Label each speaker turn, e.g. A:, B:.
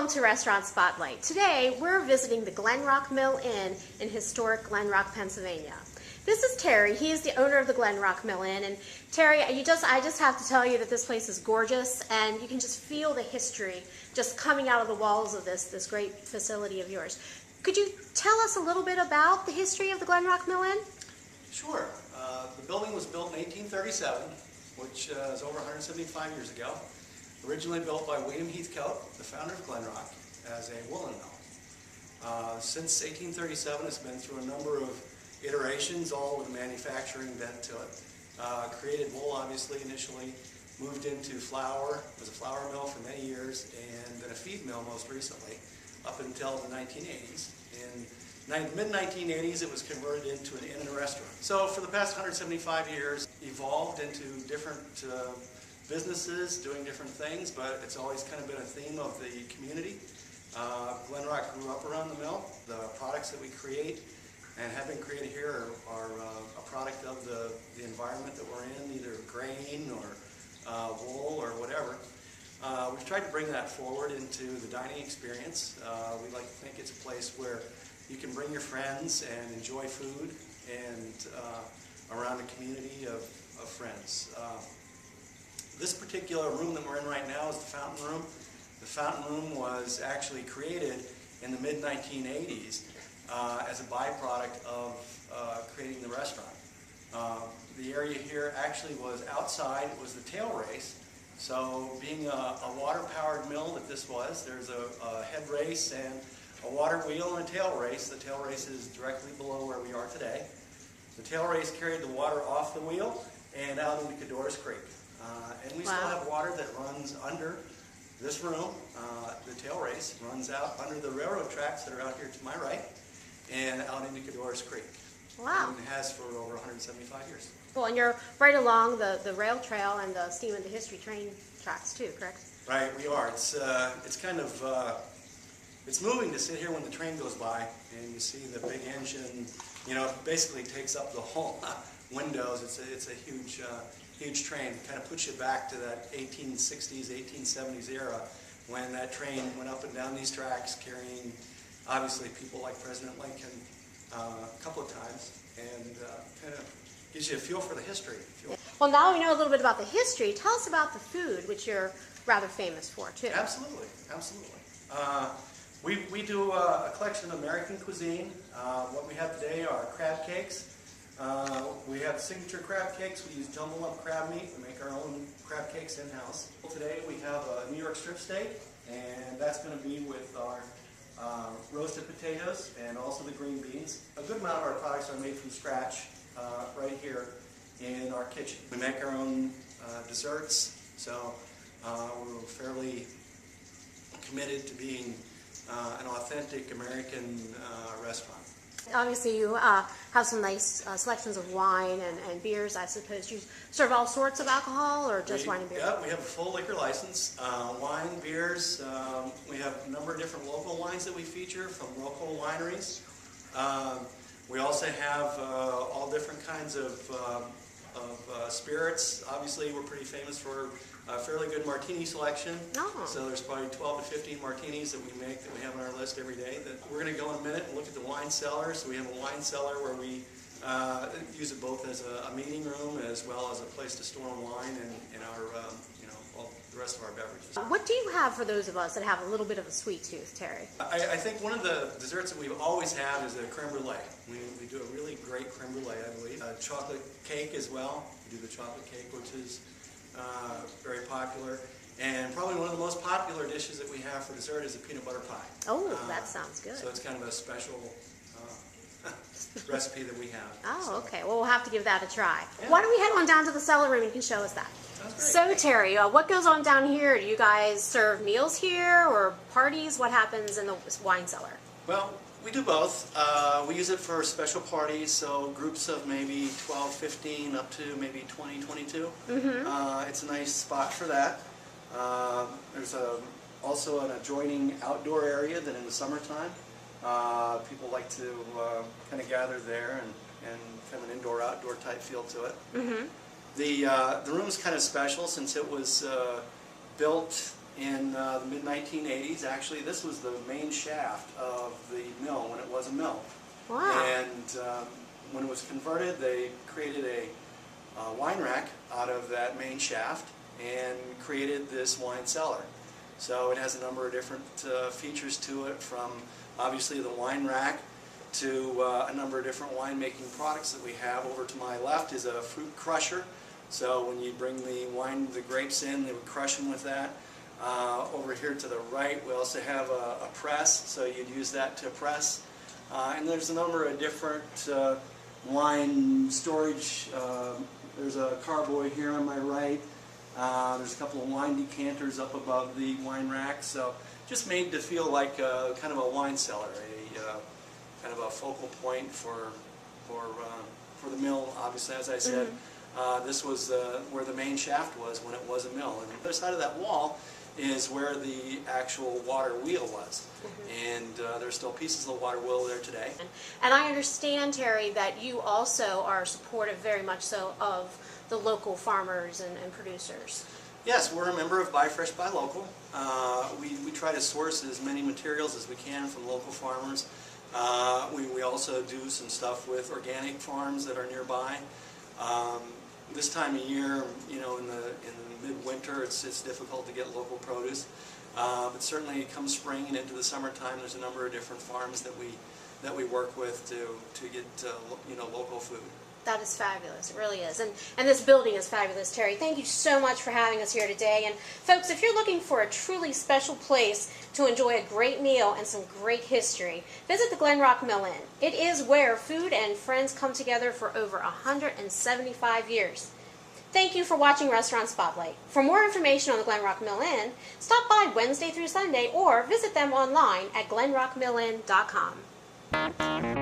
A: welcome to Restaurant Spotlight. Today we're visiting the Glen Rock Mill Inn in historic Glen Rock, Pennsylvania. This is Terry. He is the owner of the Glen Rock Mill Inn. And Terry, I just have to tell you that this place is gorgeous, and you can just feel the history just coming out of the walls of this great facility of yours. Could you tell us a little bit about the history of the Glen Rock Mill Inn?
B: Sure. The building was built in 1837, which is over 175 years ago. Originally built by William Heathcote, the founder of Glen Rock, as a woolen mill. Since 1837, it's been through a number of iterations, all with a manufacturing bent to it. Created wool, obviously, initially. Moved into flour. Was a flour mill for many years, and then a feed mill most recently, up until the 1980s. In mid-1980s, it was converted into an inn and a restaurant. So for the past 175 years, evolved into different businesses doing different things, but it's always kind of been a theme of the community. Glen Rock grew up around the mill. The products that we create and have been created here are a product of the environment that we're in, either grain or wool or whatever. We've tried to bring that forward into the dining experience. We like to think it's a place where you can bring your friends and enjoy food and around a community of friends. This particular room that we're in right now is the fountain room. The fountain room was actually created in the mid-1980s as a byproduct of creating the restaurant. The area here actually was outside. It was the tail race. So being a water-powered mill that this was, there's a head race and a water wheel and a tail race. The tail race is directly below where we are today. The tail race carried the water off the wheel and out into Cador's Creek. And we still have water that runs under this room. The tail race runs out under the railroad tracks that are out here to my right and out into Cador's Creek.
A: Wow.
B: And it has for over 175 years.
A: Well, and you're right along the rail trail and the steam and the history train tracks too, correct?
B: Right, we are. It's kind of it's moving to sit here when the train goes by and you see the big engine. You know, it basically takes up the whole windows. It's a huge train. It kind of puts you back to that 1860s, 1870s era when that train went up and down these tracks carrying, obviously, people like President Lincoln a couple of times, and kind of gives you a feel for the history.
A: Well, now we know a little bit about the history. Tell us about the food, which you're rather famous for, too.
B: Absolutely, absolutely. We do a collection of American cuisine. What we have today are crab cakes. We have signature crab cakes. We use jumbled up crab meat. We make our own crab cakes in-house. Today we have a New York strip steak, and that's going to be with our roasted potatoes and also the green beans. A good amount of our products are made from scratch right here in our kitchen. We make our own desserts, so we're fairly committed to being an authentic American restaurant.
A: Obviously, you have some nice selections of wine and beers, I suppose. You serve all sorts of alcohol, or just wine and beer?
B: Yeah, we have a full liquor license. Wine, beers. We have a number of different local wines that we feature from local wineries. We also have all different kinds of spirits. Obviously, we're pretty famous for a fairly good martini selection.
A: Oh.
B: So there's probably 12 to 15 martinis that we make that we have on our list every day. That we're going to go in a minute and look at the wine cellar. So we have a wine cellar where we use it both as a meeting room as well as a place to store wine and our, all the rest of our beverages.
A: What do you have for those of us that have a little bit of a sweet tooth, Terry?
B: I think one of the desserts that we've always had is a creme brulee. We do a really great creme brulee, I believe. Chocolate cake as well. We do the chocolate cake, which is very popular. And probably one of the most popular dishes that we have for dessert is a peanut butter pie.
A: Oh, that sounds good.
B: So it's kind of a special recipe that we have.
A: Oh, okay. Well, we'll have to give that a try. Yeah. Why don't we head on down to the cellar room and you can show us that. So, Terry, what goes on down here? Do you guys serve meals here or parties? What happens in the wine cellar?
B: Well, we do both. We use it for special parties, so groups of maybe 12, 15, up to maybe 20, 22. Mm-hmm. It's a nice spot for that. There's also an adjoining outdoor area that in the summertime, people like to kind of gather there and kind of an indoor-outdoor type feel to it. Mm-hmm. The room's kind of special since it was built in the mid-1980s. Actually, this was the main shaft of the mill when it was a mill.
A: Wow.
B: And when it was converted, they created a wine rack out of that main shaft and created this wine cellar. So it has a number of different features to it, from obviously the wine rack to a number of different winemaking products that we have. Over to my left is a fruit crusher. So when you bring the grapes in, they would crush them with that. Over here to the right, we also have a press, so you'd use that to press. And there's a number of different wine storage. There's a carboy here on my right. There's a couple of wine decanters up above the wine rack. So just made to feel like kind of a wine cellar, kind of a focal point for the mill. Obviously, as I said, this was where the main shaft was when it was a mill. And the other side of that wall is where the actual water wheel was. And there's still pieces of the water wheel there today.
A: And I understand, Terry, that you also are supportive, very much so, of the local farmers and producers.
B: Yes, we're a member of Buy Fresh, Buy Local. We try to source as many materials as we can from local farmers. We also do some stuff with organic farms that are nearby. This time of year, you know, in the midwinter, it's difficult to get local produce. But certainly, come spring and into the summertime, there's a number of different farms that we work with to get local food.
A: That is fabulous. It really is. And this building is fabulous, Terry. Thank you so much for having us here today. And folks, if you're looking for a truly special place to enjoy a great meal and some great history, visit the Glen Rock Mill Inn. It is where food and friends come together for over 175 years. Thank you for watching Restaurant Spotlight. For more information on the Glen Rock Mill Inn, stop by Wednesday through Sunday or visit them online at glenrockmillinn.com.